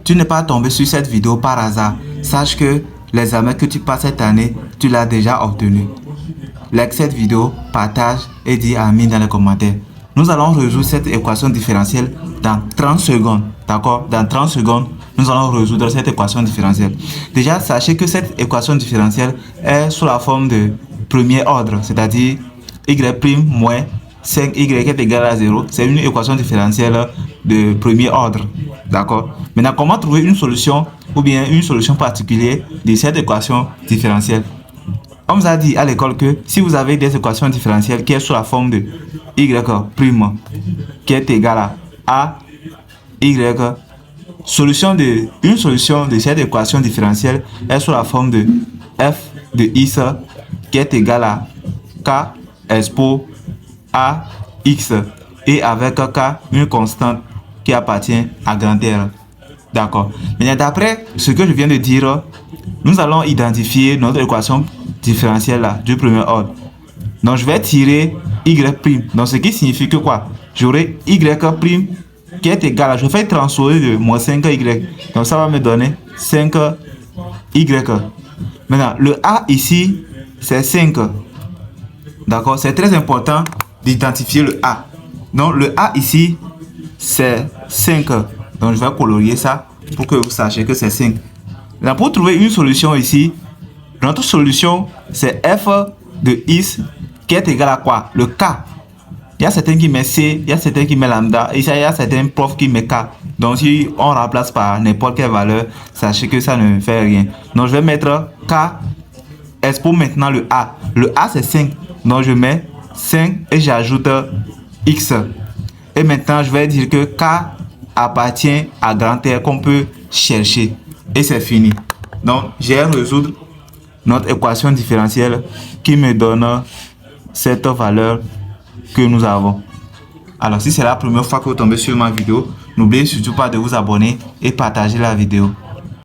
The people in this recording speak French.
tu n'es pas tombé sur cette vidéo par hasard, sache que l'examen que tu passes cette année, tu l'as déjà obtenu. Like cette vidéo, partage et dis amin dans les commentaires. Nous allons résoudre cette équation différentielle dans 30 secondes. D'accord? Dans 30 secondes, nous allons résoudre cette équation différentielle. Déjà, sachez que cette équation différentielle est sous la forme de premier ordre, c'est-à-dire y' moins 5y est égal à 0. C'est une équation différentielle de premier ordre. D'accord? Maintenant, comment trouver une solution ou bien une solution particulière de cette équation différentielle? On vous a dit à l'école que si vous avez des équations différentielles qui est sous la forme de y' qui est égal à y, une solution de cette équation différentielle est sous la forme de f de x qui est égal à k expo à x et avec k une constante qui appartient à grand R. D'accord. Maintenant, d'après ce que je viens de dire, nous allons identifier notre équation différentielle là, du premier ordre. Donc, je vais tirer y'. Donc, ce qui signifie que quoi? J'aurai y' qui est égal à, je fais transposer de moins 5y. Donc, ça va me donner 5y. Maintenant, le a ici, c'est 5. D'accord? C'est très important d'identifier le a. Donc, le a ici, c'est 5. Donc, je vais colorier ça pour que vous sachiez que c'est 5. Là, pour trouver une solution ici, notre solution, c'est f de x qui est égal à quoi? Le k. Il y a certains qui mettent c, il y a certains qui mettent lambda, et il y a certains profs qui mettent k. Donc, si on remplace par n'importe quelle valeur, sachez que ça ne fait rien. Donc, je vais mettre k expo maintenant le a. Le a, c'est 5. Donc, je mets 5 et j'ajoute x. Et maintenant, je vais dire que k appartient à grand R qu'on peut chercher. Et c'est fini. Donc, j'ai résoudre notre équation différentielle qui me donne cette valeur que nous avons. Alors, si c'est la première fois que vous tombez sur ma vidéo, n'oubliez surtout pas de vous abonner et partager la vidéo.